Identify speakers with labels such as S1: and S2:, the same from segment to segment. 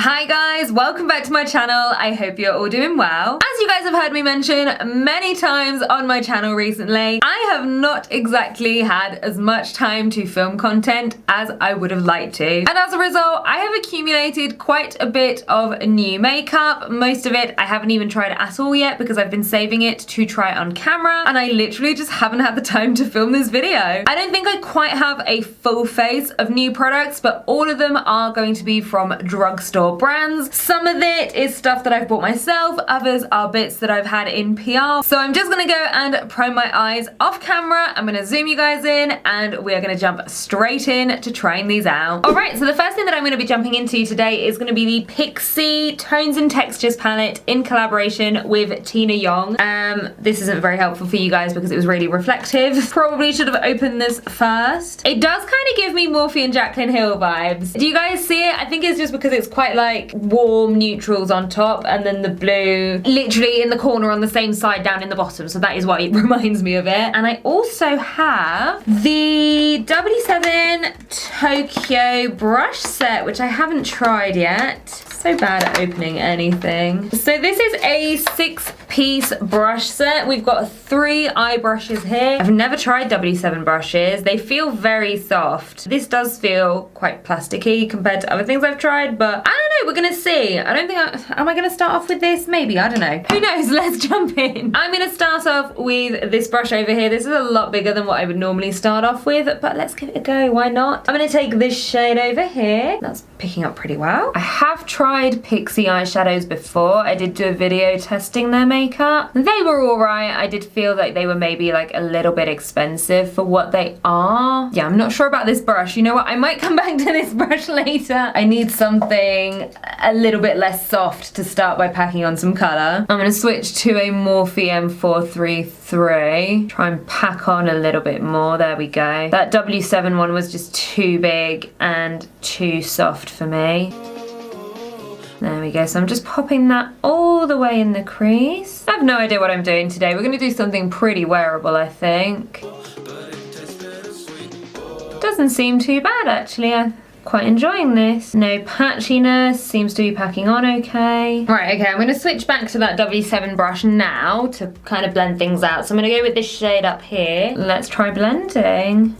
S1: Hi guys, welcome back to my channel. I hope you're all doing well. As you guys have heard me mention many times on my channel recently, I have not exactly had as much time to film content as I would have liked to. And as a result, I have accumulated quite a bit of new makeup. Most of it I haven't even tried at all yet because I've been saving it to try on camera, and I literally just haven't had the time to film this video. I don't think I quite have a full face of new products, but all of them are going to be from drugstore brands. Some of it is stuff that I've bought myself, others are bits that I've had in PR. So I'm just gonna go and prime my eyes off camera. I'm gonna zoom you guys in and we are gonna jump straight in to trying these out. Alright, so the first thing that I'm gonna be jumping into today is gonna be the Pixi Tones and Textures palette in collaboration with Tina Young. This isn't very helpful for you guys because it was really reflective. Probably should have opened this first. It does kind of give me Morphe and Jaclyn Hill vibes. Do you guys see it? I think it's just because it's quite like warm neutrals on top and then the blue literally in the corner on the same side down in the bottom, so that is why it reminds me of it. And I also have the W7 Tokyo brush set, which I haven't tried yet. So bad at opening anything. So this is a 6-piece brush set. We've got 3 eye brushes here. I've never tried W7 brushes. They feel very soft. This does feel quite plasticky compared to other things I've tried, but I don't know, we're gonna see. I don't think am I gonna start off with this? Maybe, I don't know. Who knows, let's jump in. I'm gonna start off with this brush over here. This is a lot bigger than what I would normally start off with, but let's give it a go, why not? I'm gonna take this shade over here. That's picking up pretty well. I have tried Pixi eyeshadows before. I did do a video testing their makeup. They were alright. I did feel like they were maybe like a little bit expensive for what they are. Yeah, I'm not sure about this brush. You know what? I might come back to this brush later. I need something a little bit less soft to start by packing on some colour. I'm going to switch to a Morphe M433. Try and pack on a little bit more. There we go. That W7 one was just too big and too soft for me. There we go, so I'm just popping that all the way in the crease. I have no idea what I'm doing today. We're gonna do something pretty wearable, I think. Doesn't seem too bad, actually. I'm quite enjoying this. No patchiness, seems to be packing on okay. Right, okay, I'm gonna switch back to that W7 brush now to kind of blend things out. So I'm gonna go with this shade up here. Let's try blending.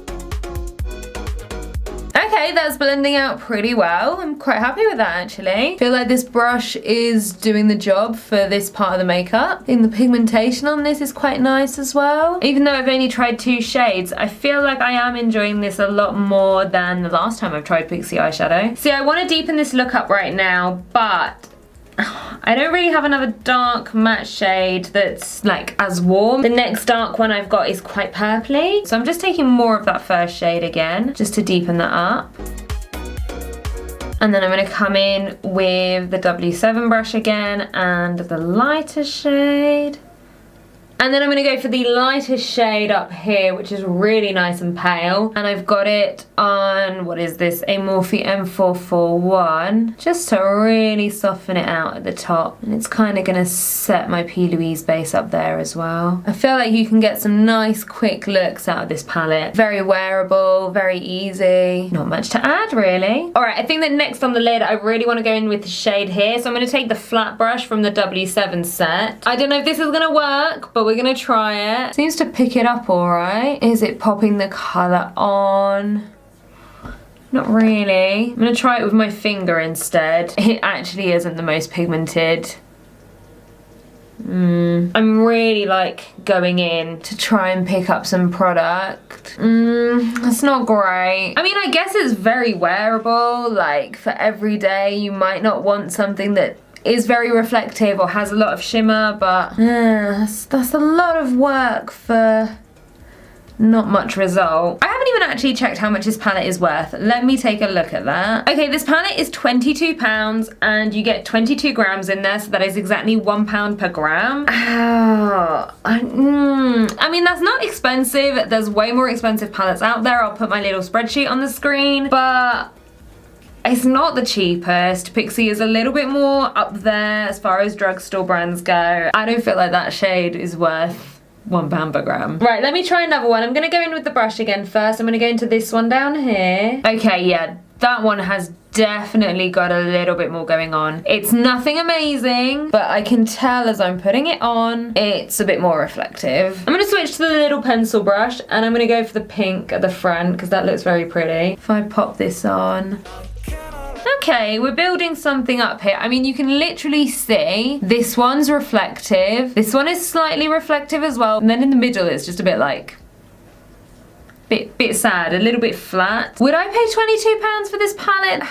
S1: Okay, that's blending out pretty well. I'm quite happy with that, actually. I feel like this brush is doing the job for this part of the makeup. I think the pigmentation on this is quite nice as well. Even though I've only tried 2 shades, I feel like I am enjoying this a lot more than the last time I've tried Pixi eyeshadow. See, I want to deepen this look up right now, but I don't really have another dark matte shade that's like as warm. The next dark one I've got is quite purpley. So I'm just taking more of that first shade again, just to deepen that up. And then I'm going to come in with the W7 brush again and the lighter shade. And then I'm going to go for the lighter shade up here, which is really nice and pale. And I've got it on, what is this, a Morphe M441, just to really soften it out at the top. And it's kind of going to set my P. Louise base up there as well. I feel like you can get some nice quick looks out of this palette. Very wearable, very easy. Not much to add, really. All right, I think that next on the lid, I really want to go in with the shade here. So I'm going to take the flat brush from the W7 set. I don't know if this is going to work, but we're gonna try it. Seems to pick it up all right. Is it popping the color on? Not really. I'm gonna try it with my finger instead. It actually isn't the most pigmented. I'm really like going in to try and pick up some product. That's not great. I mean, I guess it's very wearable. Like for every day, you might not want something that is very reflective or has a lot of shimmer, but that's a lot of work for not much result. I haven't even actually checked how much this palette is worth. Let me take a look at that. Okay, this palette is £22 and you get 22 grams in there, so that is exactly £1 per gram. I mean, that's not expensive. There's way more expensive palettes out there. I'll put my little spreadsheet on the screen, but it's not the cheapest. Pixi is a little bit more up there as far as drugstore brands go. I don't feel like that shade is worth £1 per gram. Right, let me try another one. I'm gonna go in with the brush again first. I'm gonna go into this one down here. Okay, yeah, that one has definitely got a little bit more going on. It's nothing amazing, but I can tell as I'm putting it on, it's a bit more reflective. I'm gonna switch to the little pencil brush and I'm gonna go for the pink at the front because that looks very pretty. If I pop this on. Okay, we're building something up here. I mean, you can literally see this one's reflective. This one is slightly reflective as well. And then in the middle, it's just a bit like, bit sad, a little bit flat. Would I pay £22 for this palette?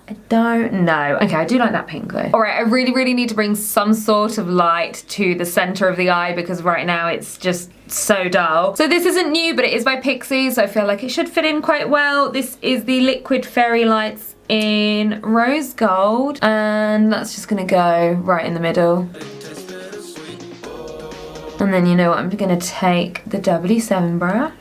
S1: I don't know. Okay, I do like that pink though. All right, I really need to bring some sort of light to the center of the eye because right now it's just so dull. So this isn't new, but it is by Pixi, so I feel like it should fit in quite well. This is the Liquid Fairy Lights in Rose Gold, and that's just gonna go right in the middle. And then you know what, I'm gonna take the W7 brush.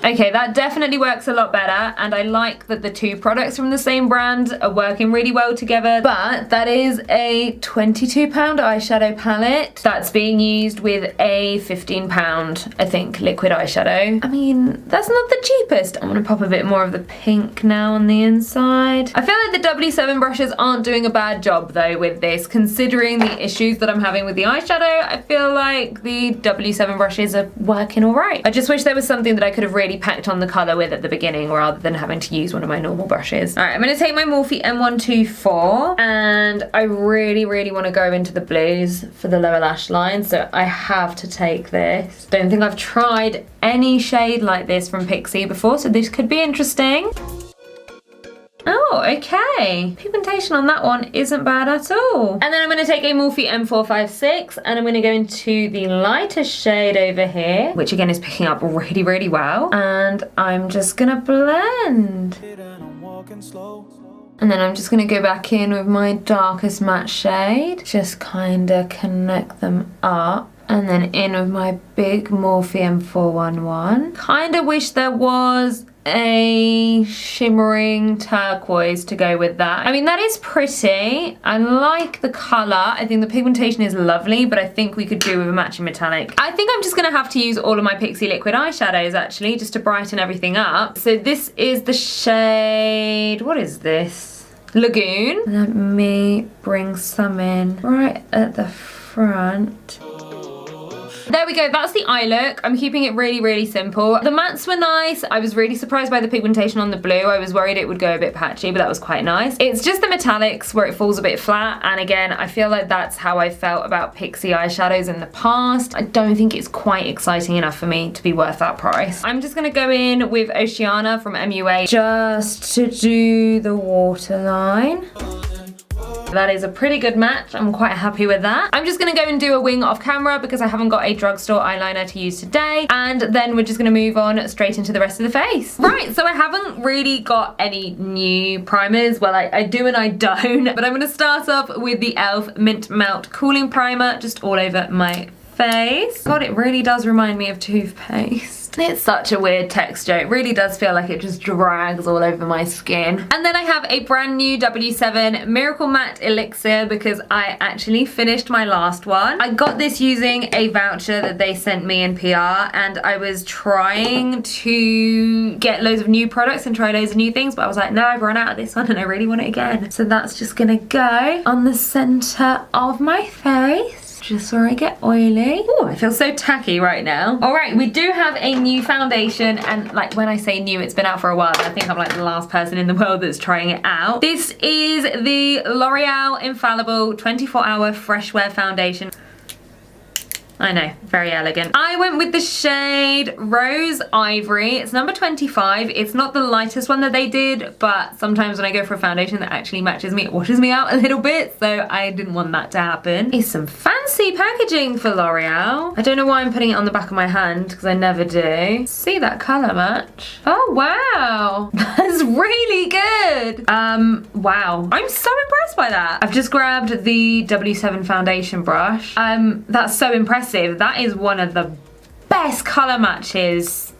S1: Okay, that definitely works a lot better, and I like that the two products from the same brand are working really well together, but that is a £22 eyeshadow palette that's being used with a £15, I think, liquid eyeshadow. I mean, that's not the cheapest. I'm gonna pop a bit more of the pink now on the inside. I feel like the W7 brushes aren't doing a bad job though with this, considering the issues that I'm having with the eyeshadow. I feel like the W7 brushes are working all right. I just wish there was something that I could have really packed on the colour with at the beginning rather than having to use one of my normal brushes. All right, I'm going to take my Morphe M124 and I really want to go into the blues for the lower lash line, so I have to take this. Don't think I've tried any shade like this from Pixi before, so this could be interesting. Oh, okay. Pigmentation on that one isn't bad at all. And then I'm going to take a Morphe M456 and I'm going to go into the lighter shade over here, which again is picking up really well. And I'm just going to blend. And then I'm just going to go back in with my darkest matte shade. Just kind of connect them up. And then in with my big Morphe M411. Kind of wish there was a shimmering turquoise to go with that. I mean, that is pretty. I like the colour. I think the pigmentation is lovely, but I think we could do with a matching metallic. I think I'm just gonna have to use all of my Pixi liquid eyeshadows actually, just to brighten everything up. So this is the shade, what is this? Lagoon. Let me bring some in right at the front. There we go, that's the eye look. I'm keeping it really simple. The mattes were nice. I was really surprised by the pigmentation on the blue. I was worried it would go a bit patchy, but that was quite nice. It's just the metallics where it falls a bit flat, and again, I feel like that's how I felt about Pixi eyeshadows in the past. I don't think it's quite exciting enough for me to be worth that price. I'm just gonna go in with Oceana from MUA just to do the waterline. That is a pretty good match. I'm quite happy with that. I'm just gonna go and do a wing off camera because I haven't got a drugstore eyeliner to use today. And then we're just gonna move on straight into the rest of the face. Right, so I haven't really got any new primers. Well, I do and I don't. But I'm gonna start off with the e.l.f. Mint Melt Cooling Primer just all over my face. God, it really does remind me of toothpaste. It's such a weird texture. It really does feel like it just drags all over my skin. And then I have a brand new W7 Miracle Matte Elixir because I actually finished my last one. I got this using a voucher that they sent me in PR, and I was trying to get loads of new products and try loads of new things, but I was like, no, I've run out of this one and I really want it again. So that's just gonna go on the center of my face, just where I get oily. Oh, I feel so tacky right now. All right, we do have a new foundation, and like when I say new, it's been out for a while. I think I'm like the last person in the world that's trying it out. This is the L'Oreal Infallible 24-Hour Fresh Wear Foundation. I know, very elegant. I went with the shade Rose Ivory. It's number 25. It's not the lightest one that they did, but sometimes when I go for a foundation that actually matches me, it washes me out a little bit, so I didn't want that to happen. It's some fancy packaging for L'Oreal. I don't know why I'm putting it on the back of my hand, because I never do. See that colour match? Oh, wow. That's really good. Wow. I'm so impressed by that. I've just grabbed the W7 foundation brush. That's so impressive. That is one of the best colour matches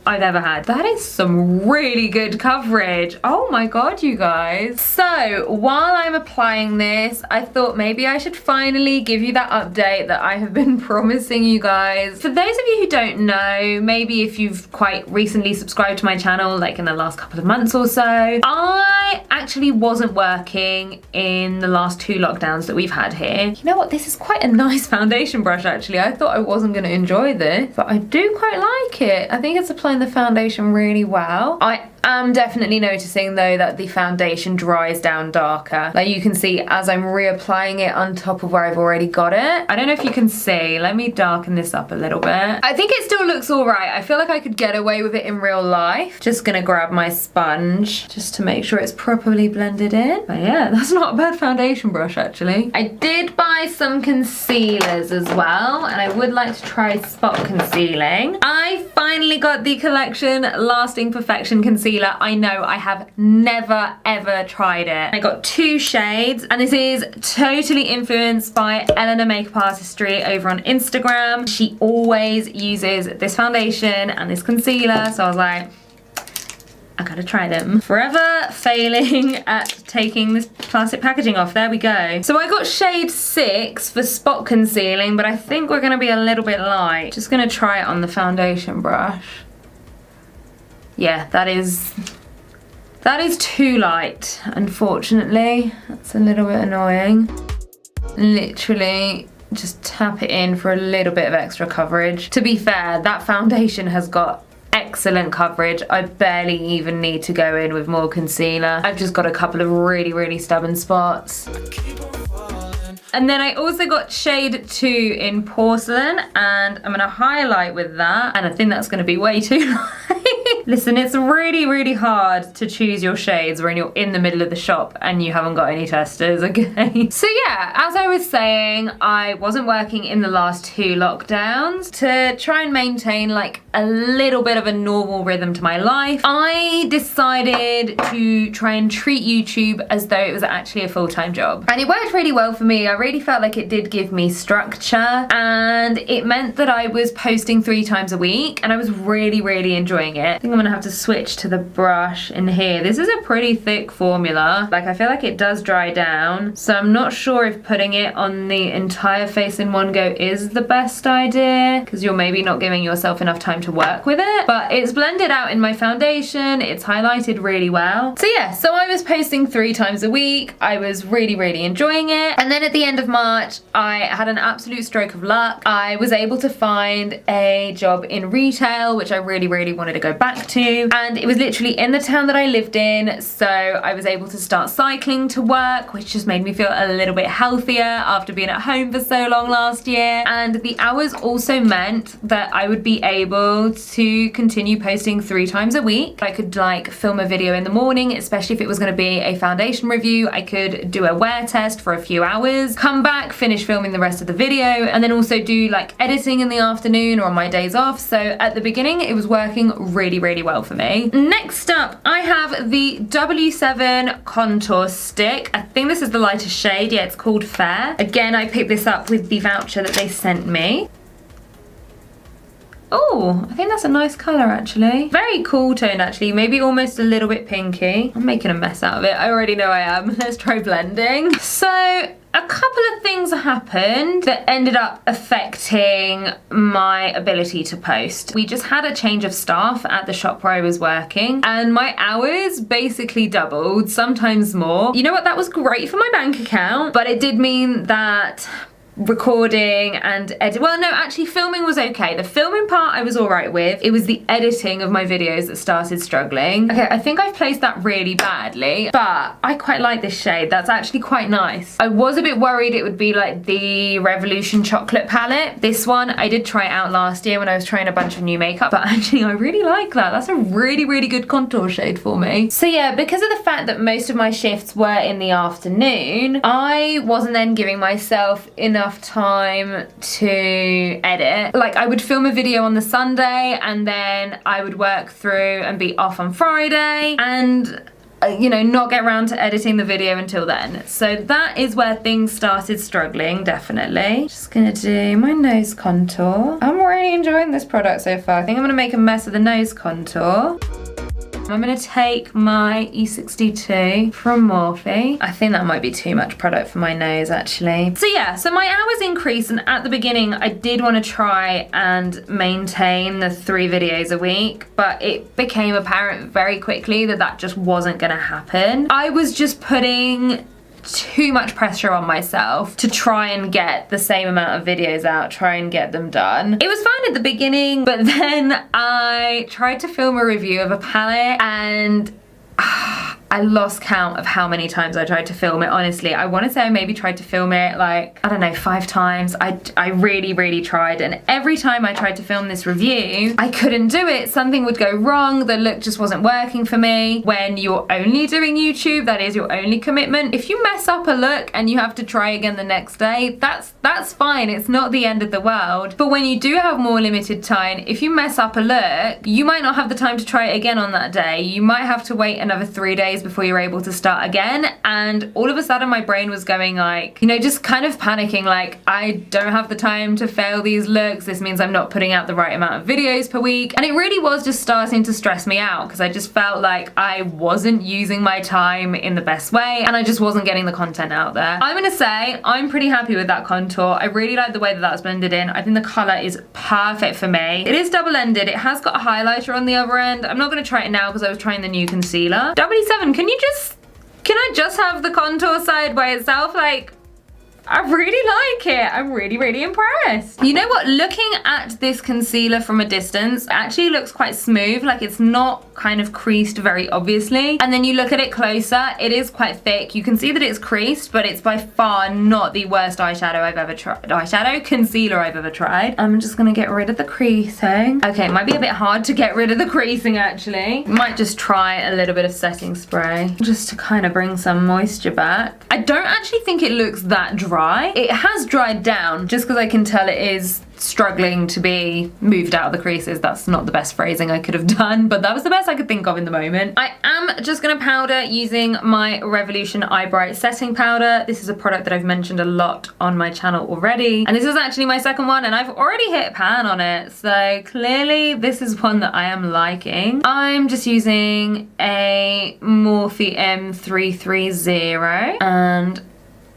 S1: I've ever had. That is some really good coverage. Oh my god, you guys. So while I'm applying this, I thought maybe I should finally give you that update that I have been promising you guys. For those of you who don't know, maybe if you've quite recently subscribed to my channel, like in the last couple of months or so, I actually wasn't working in the last 2 lockdowns that we've had here. You know what, this is quite a nice foundation brush actually. I thought I wasn't going to enjoy this, but I do quite like it. I think it's applying the foundation really well. I am definitely noticing though that the foundation dries down darker. Like you can see as I'm reapplying it on top of where I've already got it. I don't know if you can see, let me darken this up a little bit. I think it still looks all right. I feel like I could get away with it in real life. Just gonna grab my sponge just to make sure it's properly blended in. But yeah, that's not a bad foundation brush actually. I did buy some concealers as well, and I would like to try spot concealing. I finally got the Collection Lasting Perfection Concealer. I know I have never ever tried it. I got 2 shades, and this is totally influenced by Eleanor Makeup Artistry over on Instagram. She always uses this foundation and this concealer, so I was like, I gotta try them. Forever failing at taking this plastic packaging off. There we go. So I got shade 6 for spot concealing, but I think we're gonna be a little bit light. Just gonna try it on the foundation brush. Yeah, that is too light, unfortunately. That's a little bit annoying. Literally just tap it in for a little bit of extra coverage. To be fair, that foundation has got excellent coverage. I barely even need to go in with more concealer. I've just got a couple of really stubborn spots. And then I also got shade 2 in Porcelain, and I'm gonna highlight with that, and I think that's gonna be way too light. Listen, it's really hard to choose your shades when you're in the middle of the shop and you haven't got any testers, okay? So yeah, as I was saying, I wasn't working in the last 2 lockdowns. To try and maintain like a little bit of a normal rhythm to my life, I decided to try and treat YouTube as though it was actually a full-time job. And it worked really well for me. I really felt like it did give me structure, and it meant that I was posting 3 times a week, and I was really enjoying it. I think I'm gonna have to switch to the brush in here. This is a pretty thick formula. Like, I feel like it does dry down, so I'm not sure if putting it on the entire face in one go is the best idea, because you're maybe not giving yourself enough time to work with it. But it's blended out in my foundation, it's highlighted really well. So yeah, so I was posting 3 times a week. I was really enjoying it. And then at the end of March, I had an absolute stroke of luck. I was able to find a job in retail, which I really wanted to go back to, and it was literally in the town that I lived in, so I was able to start cycling to work, which just made me feel a little bit healthier after being at home for so long last year. And the hours also meant that I would be able to continue posting 3 times a week. I could like film a video in the morning, especially if it was going to be a foundation review. I could do a wear test for a few hours, come back, finish filming the rest of the video, and then also do like editing in the afternoon or on my days off. So at the beginning it was working really well for me. Next up, I have the W7 contour stick. I think this is the lightest shade. Yeah, it's called Fair. Again, I picked this up with the voucher that they sent me. Oh, I think that's a nice colour actually. Very cool tone actually, maybe almost a little bit pinky. I'm making a mess out of it, I already know I am. Let's try blending. So, a couple of things happened that ended up affecting my ability to post. We just had a change of staff at the shop where I was working, and my hours basically doubled, sometimes more. You know what, that was great for my bank account, but it did mean that recording and edit. Well, no, actually filming was okay. The filming part I was all right with. It was the editing of my videos that started struggling. Okay, I think I've placed that really badly, but I quite like this shade. That's actually quite nice. I was a bit worried it would be like the Revolution chocolate palette. This one, I did try it out last year when I was trying a bunch of new makeup, but actually I really like that. That's a really good contour shade for me. So yeah, because of the fact that most of my shifts were in the afternoon, I wasn't then giving myself enough time to edit. Like, I would film a video on the Sunday and then I would work through and be off on Friday, and you know, not get around to editing the video until then. So that is where things started struggling, definitely. Just gonna do my nose contour. I'm really enjoying this product so far. I think I'm gonna make a mess of the nose contour. I'm gonna take my E62 from Morphe. I think that might be too much product for my nose, actually. So yeah, so my hours increased, and at the beginning I did want to try and maintain the 3 videos a week, but it became apparent very quickly that that just wasn't gonna happen. I was just putting too much pressure on myself to try and get the same amount of videos out, try and get them done. It was fine at the beginning, but then I tried to film a review of a palette and I lost count of how many times I tried to film it, honestly. I want to say I maybe tried to film it like, I don't know, 5 times. I really tried, and every time I tried to film this review, I couldn't do it. Something would go wrong, the look just wasn't working for me. When you're only doing YouTube, that is your only commitment. If you mess up a look and you have to try again the next day, that's fine, it's not the end of the world. But when you do have more limited time, if you mess up a look, you might not have the time to try it again on that day. You might have to wait another 3 days before you're able to start again. And all of a sudden my brain was going like, you know, just kind of panicking, like, I don't have the time to fail these looks. This means I'm not putting out the right amount of videos per week. And it really was just starting to stress me out because I just felt like I wasn't using my time in the best way and I just wasn't getting the content out there. I'm gonna say I'm pretty happy with that contour. I really like the way that that's blended in. I think the color is perfect for me. It is double-ended. It has got a highlighter on the other end. I'm not gonna try it now because I was trying the new concealer. W7, can I just have the contour side by itself? Like, I really like it. I'm really impressed. You know what? Looking at this concealer from a distance, it actually looks quite smooth. Like, it's not kind of creased very obviously. And then you look at it closer, it is quite thick. You can see that it's creased, but it's by far not the worst eyeshadow I've ever tried. Concealer I've ever tried. I'm just gonna get rid of the creasing. Okay, it might be a bit hard to get rid of the creasing actually. Might just try a little bit of setting spray just to kind of bring some moisture back. I don't actually think it looks that dry. It has dried down just because I can tell it is struggling to be moved out of the creases. That's not the best phrasing I could have done, but that was the best I could think of in the moment. I am just gonna powder using my Revolution Eye Bright setting powder. This is a product that I've mentioned a lot on my channel already, and this is actually my second one, and I've already hit pan on it, so clearly this is one that I am liking. I'm just using a Morphe M330, and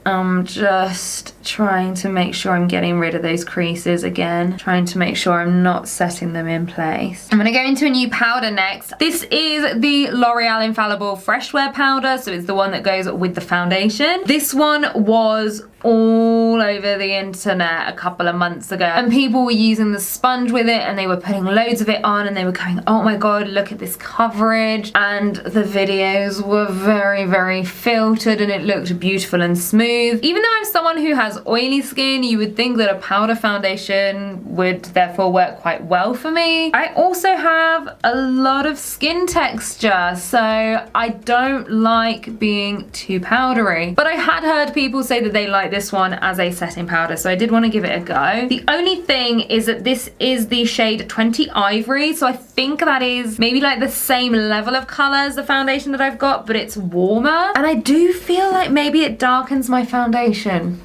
S1: I'm just trying to make sure I'm getting rid of those creases again, trying to make sure I'm not setting them in place. I'm gonna go into a new powder next. This is the L'Oreal Infallible Fresh Wear powder, so it's the one that goes with the foundation. This one was all over the internet a couple of months ago, and people were using the sponge with it and they were putting loads of it on and they were going, oh my god, look at this coverage, and the videos were very filtered and it looked beautiful and smooth. Even though I'm someone who has oily skin, you would think that a powder foundation would therefore work quite well for me. I also have a lot of skin texture, so I don't like being too powdery, but I had heard people say that they like this one as a setting powder, so I did want to give it a go. The only thing is that this is the shade 20 Ivory, so I think that is maybe like the same level of color as the foundation that I've got, but it's warmer, and I do feel like maybe it darkens my foundation.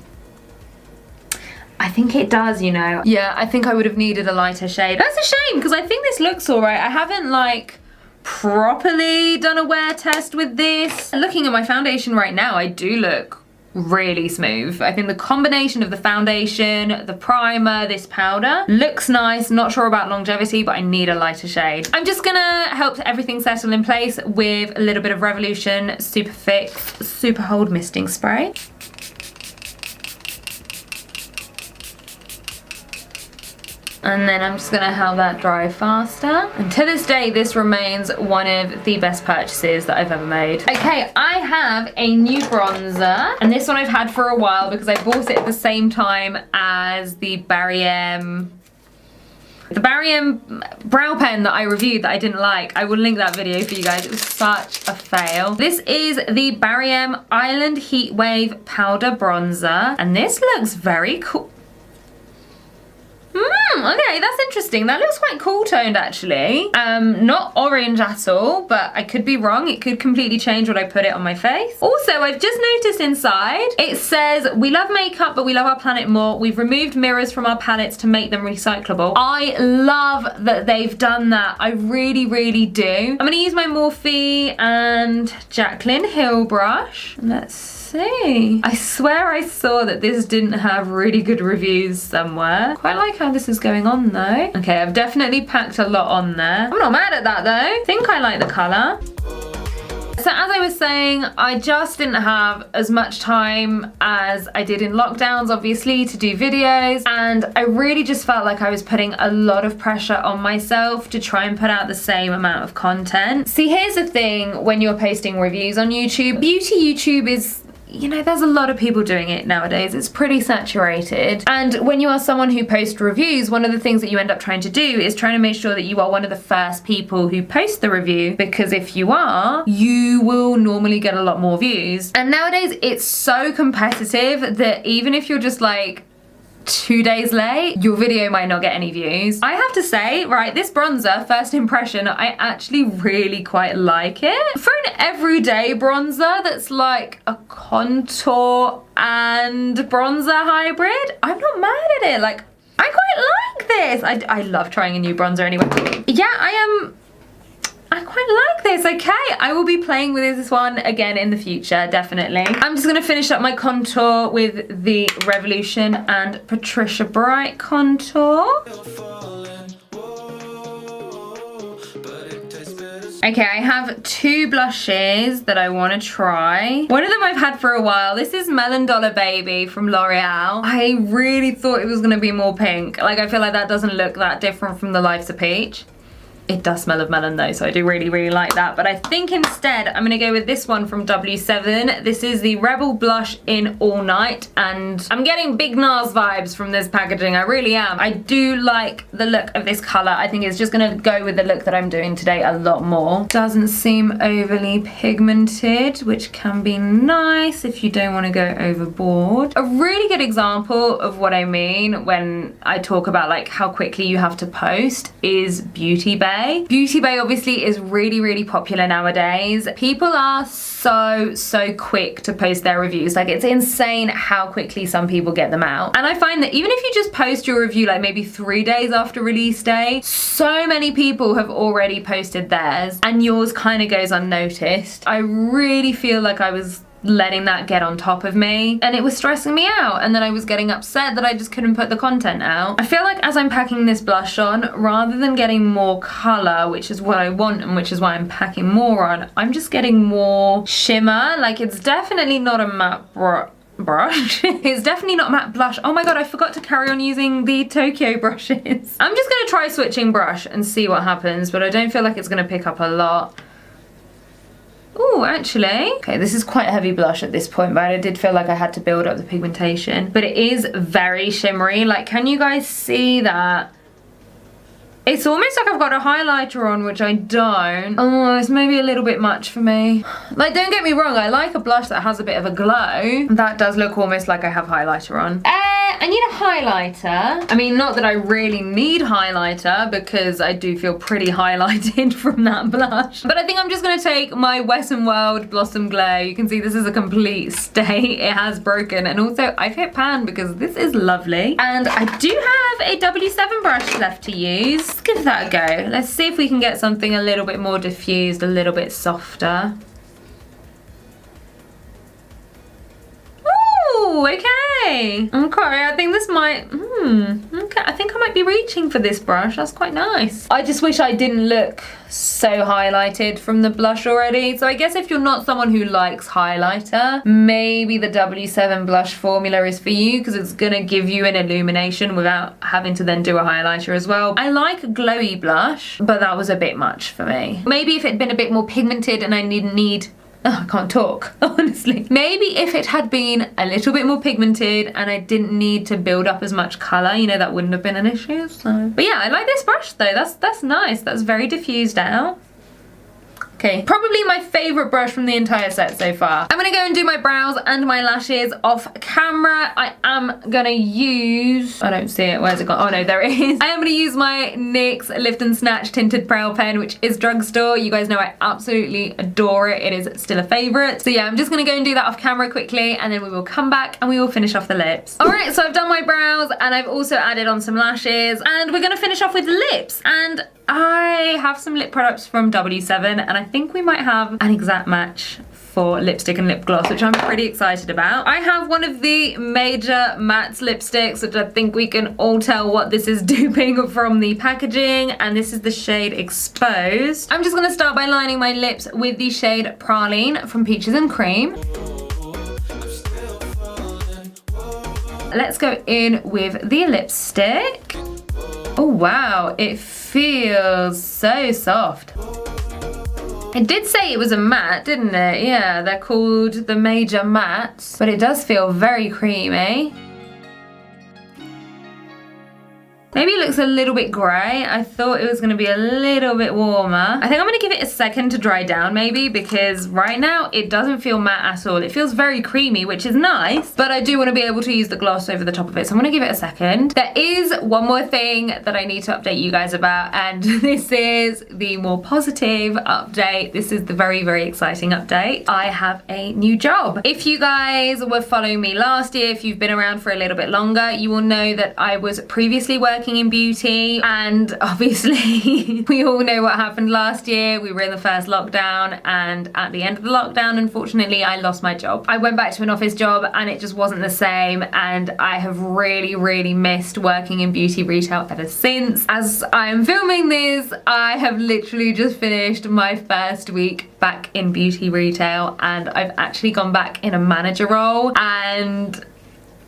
S1: I think it does, you know. Yeah, I think I would have needed a lighter shade. That's a shame because I think this looks all right. I haven't like properly done a wear test with this. Looking at my foundation right now, I do look really smooth. I think the combination of the foundation, the primer, this powder looks nice. Not sure about longevity, but I need a lighter shade. I'm just gonna help everything settle in place with a little bit of Revolution Super Fix Super Hold Misting Spray. And then I'm just gonna help that dry faster. And to this day, this remains one of the best purchases that I've ever made. Okay, I have a new bronzer, and this one I've had for a while because I bought it at the same time as the Barry M brow pen that I reviewed that I didn't like. I will link that video for you guys. It was such a fail. This is the Barry M Island Heat Wave Powder Bronzer, and this looks very cool. Okay, that's interesting. That looks quite cool toned actually. Not orange at all, but I could be wrong. It could completely change when I put it on my face. Also, I've just noticed inside, it says, we love makeup, but we love our planet more. We've removed mirrors from our palettes to make them recyclable. I love that they've done that. I really, really do. I'm gonna use my Morphe and Jaclyn Hill brush. Let's see. I swear I saw that this didn't have really good reviews somewhere. Quite like how this is going on though. Okay, I've definitely packed a lot on there. I'm not mad at that though. I think I like the color. So as I was saying, I just didn't have as much time as I did in lockdowns, obviously, to do videos. And I really just felt like I was putting a lot of pressure on myself to try and put out the same amount of content. See, here's the thing when you're posting reviews on YouTube. Beauty YouTube is, you know, there's a lot of people doing it nowadays. It's pretty saturated. And when you are someone who posts reviews, one of the things that you end up trying to do is trying to make sure that you are one of the first people who post the review, because if you are, you will normally get a lot more views. And nowadays it's so competitive that even if you're just like 2 days late, your video might not get any views. I have to say, right, this bronzer, first impression, I actually really quite like it. For an everyday bronzer that's like a contour and bronzer hybrid, I'm not mad at it. Like, I quite like this. I love trying a new bronzer anyway. Yeah, I quite like this. Okay, I will be playing with this one again in the future, definitely. I'm just gonna finish up my contour with the Revolution and Patricia Bright contour. Okay, I have 2 blushes that I want to try. One of them I've had for a while. This is Melon Dollar Baby from L'Oreal. I really thought it was gonna be more pink. Like, I feel like that doesn't look that different from the Life's a Peach. It does smell of melon though, so I do really, really like that. But I think instead I'm gonna go with this one from W7. This is the Rebel Blush in All Night, and I'm getting Big Nas vibes from this packaging, I really am. I do like the look of this color. I think it's just gonna go with the look that I'm doing today a lot more. Doesn't seem overly pigmented, which can be nice if you don't wanna go overboard. A really good example of what I mean when I talk about like how quickly you have to post is Beauty Bay. Beauty Bay obviously is really, really popular nowadays. People are so quick to post their reviews. Like, it's insane how quickly some people get them out. And I find that even if you just post your review like maybe 3 days after release day, so many people have already posted theirs and yours kind of goes unnoticed. I really feel like I was letting that get on top of me and it was stressing me out, and then I was getting upset that I just couldn't put the content out. I feel like as I'm packing this blush on, rather than getting more color, which is what I want and which is why I'm packing more on, I'm just getting more shimmer. Like, it's definitely not a matte brush. It's definitely not matte blush. Oh my god, I forgot to carry on using the Tokyo brushes. I'm just gonna try switching brush and see what happens, but I don't feel like it's gonna pick up a lot. Ooh, actually. Okay, this is quite a heavy blush at this point, but I did feel like I had to build up the pigmentation. But it is very shimmery. Like, can you guys see that? It's almost like I've got a highlighter on, which I don't. Oh, it's maybe a little bit much for me. Like, don't get me wrong, I like a blush that has a bit of a glow. That does look almost like I have highlighter on. I need a highlighter. I mean, not that I really need highlighter because I do feel pretty highlighted from that blush. But I think I'm just gonna take my Wet n Wild Blossom Glow. You can see this is a complete state. It has broken. And also, I've hit pan because this is lovely. And I do have a W7 brush left to use. Let's give that a go. Let's see if we can get something a little bit more diffused, a little bit softer. Ooh, okay. Okay, I think this might, okay, I think I might be reaching for this brush. That's quite nice. I just wish I didn't look so highlighted from the blush already. So I guess if you're not someone who likes highlighter, maybe the W7 blush formula is for you because it's gonna give you an illumination without having to then do a highlighter as well. I like a glowy blush, but that was a bit much for me. Maybe if it'd been a bit more pigmented and I didn't need, oh, I can't talk, honestly. Maybe if it had been a little bit more pigmented and I didn't need to build up as much color, you know, that wouldn't have been an issue, so. But yeah, I like this brush though, that's nice. That's very diffused out. Okay, probably my favorite brush from the entire set so far. I'm gonna go and do my brows and my lashes off camera. I am gonna use, I don't see it, where's it gone? Oh no, there it is. I am gonna use my NYX Lift and Snatch Tinted Brow Pen, which is Drugstore. You guys know I absolutely adore it. It is still a favorite. So yeah, I'm just gonna go and do that off camera quickly, and then we will come back and we will finish off the lips. All right, so I've done my brows and I've also added on some lashes, and we're gonna finish off with lips. And I have some lip products from W7, and I think we might have an exact match for lipstick and lip gloss, which I'm pretty excited about. I have one of the major matte lipsticks, which I think we can all tell what this is duping from the packaging, and this is the shade Exposed. I'm just gonna start by lining my lips with the shade Praline from Peaches and Cream. Let's go in with the lipstick. Oh wow, it feels so soft. It did say it was a matte, didn't it? Yeah, they're called the Major Mattes, but it does feel very creamy. Maybe it looks a little bit grey. I thought it was gonna be a little bit warmer. I think I'm gonna give it a second to dry down maybe, because right now it doesn't feel matte at all. It feels very creamy, which is nice, but I do wanna be able to use the gloss over the top of it. So I'm gonna give it a second. There is one more thing that I need to update you guys about, and this is the more positive update. This is the very, very exciting update. I have a new job. If you guys were following me last year, if you've been around for a little bit longer, you will know that I was previously working in beauty, and obviously we all know what happened last year. We were in the first lockdown, and at the end of the lockdown, unfortunately, I lost my job. I went back to an office job and it just wasn't the same, and I have really, really missed working in beauty retail ever since. As I am filming this, I have literally just finished my first week back in beauty retail, and I've actually gone back in a manager role, and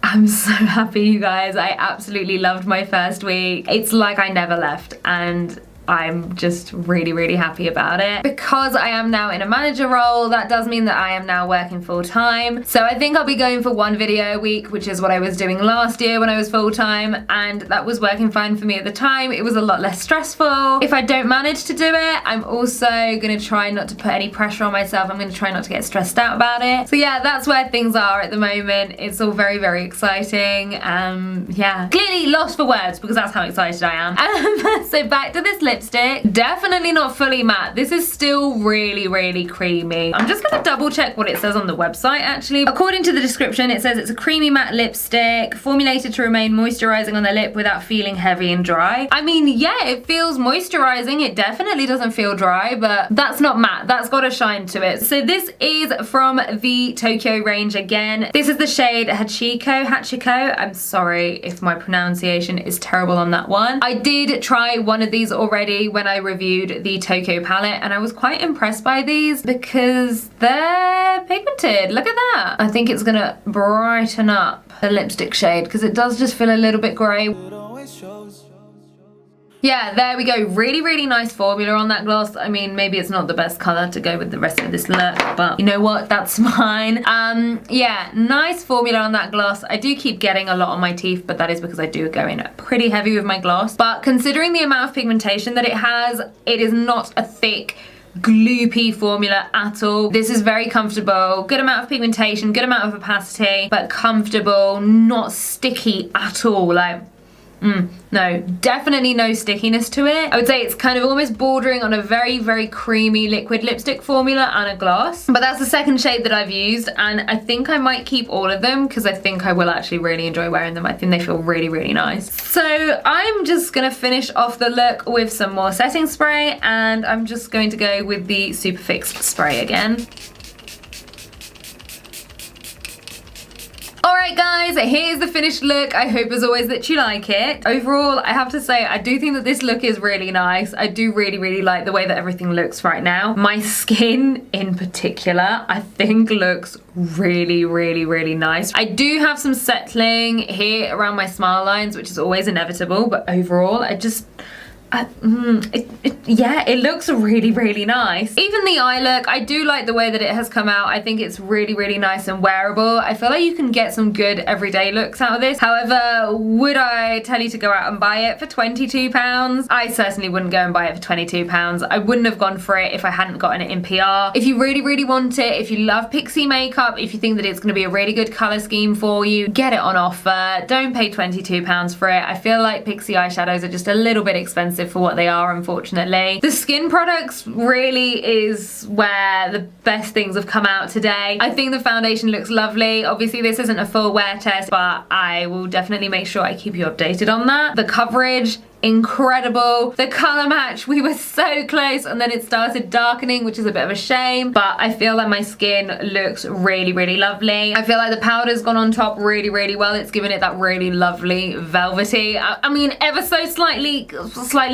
S1: I'm so happy, you guys. I absolutely loved my first week. It's like I never left, and I'm just really, really happy about it. Because I am now in a manager role, that does mean that I am now working full time. So I think I'll be going for 1 video a week, which is what I was doing last year when I was full time, and that was working fine for me at the time. It was a lot less stressful. If I don't manage to do it, I'm also gonna try not to put any pressure on myself. I'm gonna try not to get stressed out about it. So yeah, that's where things are at the moment. It's all very, very exciting. Yeah, clearly lost for words because that's how excited I am. So back to this lipstick. Definitely not fully matte. This is still really, really creamy. I'm just gonna double check what it says on the website actually. According to the description, it says it's a creamy matte lipstick formulated to remain moisturizing on the lip without feeling heavy and dry. I mean, yeah, it feels moisturizing. It definitely doesn't feel dry, but that's not matte. That's got a shine to it. So this is from the Tokyo range again. This is the shade Hachiko. I'm sorry if my pronunciation is terrible on that one. I did try one of these already when I reviewed the Tokyo palette, and I was quite impressed by these because they're pigmented. Look at that. I think it's gonna brighten up the lipstick shade because it does just feel a little bit grey. Yeah, there we go. Really, really nice formula on that gloss. I mean, maybe it's not the best color to go with the rest of this look, but you know what? That's fine. Yeah, nice formula on that gloss. I do keep getting a lot on my teeth, but that is because I do go in pretty heavy with my gloss. But considering the amount of pigmentation that it has, it is not a thick, gloopy formula at all. This is very comfortable, good amount of pigmentation, good amount of opacity, but comfortable, not sticky at all. Like, no, definitely no stickiness to it. I would say it's kind of almost bordering on a very, very creamy liquid lipstick formula and a gloss. But that's the second shade that I've used, and I think I might keep all of them because I think I will actually really enjoy wearing them. I think they feel really, really nice. So I'm just gonna finish off the look with some more setting spray, and I'm just going to go with the Superfix spray again. Alright guys, here's the finished look. I hope as always that you like it. Overall, I have to say, I do think that this look is really nice. I do really, really like the way that everything looks right now. My skin in particular, I think looks really, really, really nice. I do have some settling here around my smile lines, which is always inevitable, but overall, yeah, it looks really, really nice. Even the eye look, I do like the way that it has come out. I think it's really, really nice and wearable. I feel like you can get some good everyday looks out of this. However, would I tell you to go out and buy it for £22? I certainly wouldn't go and buy it for £22. I wouldn't have gone for it if I hadn't gotten it in PR. If you really, really want it, if you love pixie makeup, if you think that it's going to be a really good color scheme for you, get it on offer. Don't pay £22 for it. I feel like pixie eyeshadows are just a little bit expensive for what they are, unfortunately. The skin products really is where the best things have come out today. I think the foundation looks lovely. Obviously this isn't a full wear test, but I will definitely make sure I keep you updated on that. The coverage, incredible. The color match, we were so close and then it started darkening, which is a bit of a shame, but I feel like my skin looks really, really lovely. I feel like the powder's gone on top really, really well. It's given it that really lovely velvety, I mean ever so slightly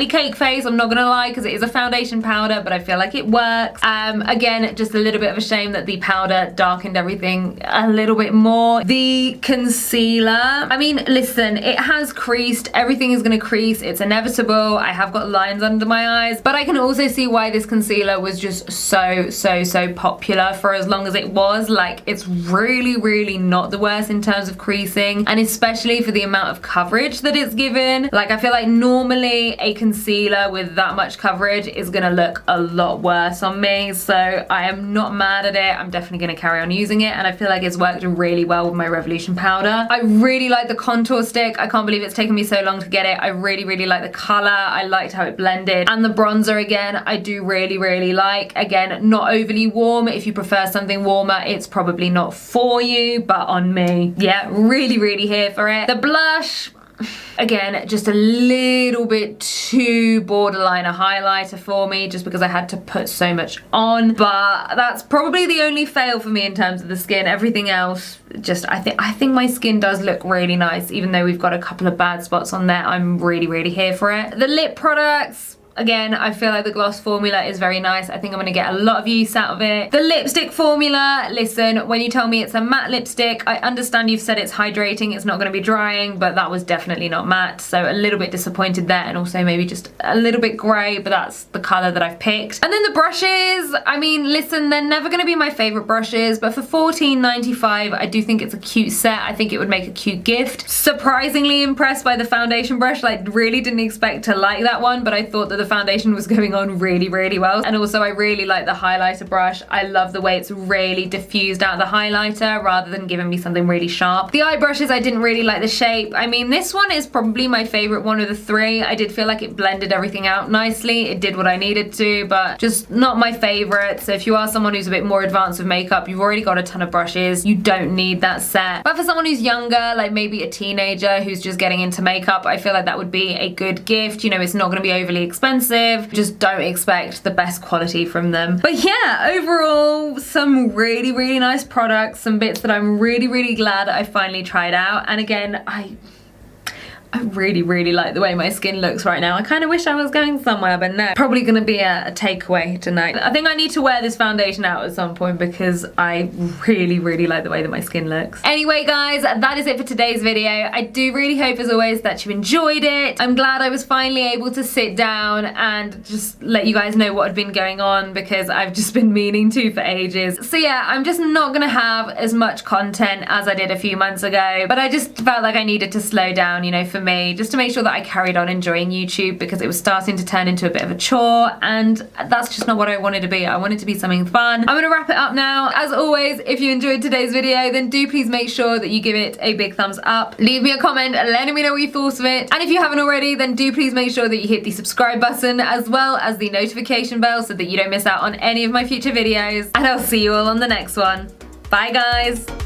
S1: cake face, I'm not gonna lie, because it is a foundation powder, but I feel like it works. Again, just a little bit of a shame that the powder darkened everything a little bit more. The concealer, I mean, listen, it has creased, everything is gonna crease, it's inevitable. I have got lines under my eyes, but I can also see why this concealer was just so popular for as long as it was. Like, it's really, really not the worst in terms of creasing, and especially for the amount of coverage that it's given. Like, I feel like normally a concealer with that much coverage is gonna look a lot worse on me, so I am not mad at it. I'm definitely gonna carry on using it, and I feel like it's worked really well with my Revolution powder. I really like the contour stick. I can't believe it's taken me so long to get it. I really like the color. I liked how it blended, and the bronzer again I do really like. Again, not overly warm. If you prefer something warmer, it's probably not for you, but on me, yeah, really here for it. The blush, again, just a little bit too borderline a highlighter for me, just because I had to put so much on, but that's probably the only fail for me in terms of the skin. Everything else, just I think my skin does look really nice, even though we've got a couple of bad spots on there. I'm really here for it. The lip products, again, I feel like the gloss formula is very nice. I think I'm going to get a lot of use out of it. The lipstick formula, listen, when you tell me it's a matte lipstick, I understand you've said it's hydrating, it's not going to be drying, but that was definitely not matte, so a little bit disappointed there, and also maybe just a little bit grey, but that's the colour that I've picked. And then the brushes, I mean, listen, they're never going to be my favourite brushes, but for $14.95, I do think it's a cute set. I think it would make a cute gift. Surprisingly impressed by the foundation brush. Like, really didn't expect to like that one, but I thought that the foundation was going on really well. And also I really like the highlighter brush. I love the way it's really diffused out the highlighter rather than giving me something really sharp. The eye brushes, I didn't really like the shape. I mean, this one is probably my favorite one of the three. I did feel like it blended everything out nicely. It did what I needed to, but just not my favorite. So if you are someone who's a bit more advanced with makeup, you've already got a ton of brushes, you don't need that set. But for someone who's younger, like maybe a teenager who's just getting into makeup, I feel like that would be a good gift. You know, it's not going to be overly expensive. Just don't expect the best quality from them. But yeah, overall, some really nice products, some bits that I'm really glad I finally tried out. And again, I really like the way my skin looks right now. I kind of wish I was going somewhere, but no. Probably gonna be a takeaway tonight. I think I need to wear this foundation out at some point because I really like the way that my skin looks. Anyway, guys, that is it for today's video. I do really hope, as always, that you enjoyed it. I'm glad I was finally able to sit down and just let you guys know what had been going on, because I've just been meaning to for ages. So yeah, I'm just not gonna have as much content as I did a few months ago, but I just felt like I needed to slow down, you know, for me, just to make sure that I carried on enjoying YouTube, because it was starting to turn into a bit of a chore, and that's just not what I wanted to be. I wanted to be something fun. I'm gonna wrap it up now. As always, if you enjoyed today's video, then do please make sure that you give it a big thumbs up. Leave me a comment letting me know what you thought of it, and if you haven't already, then do please make sure that you hit the subscribe button as well as the notification bell so that you don't miss out on any of my future videos, and I'll see you all on the next one. Bye, guys.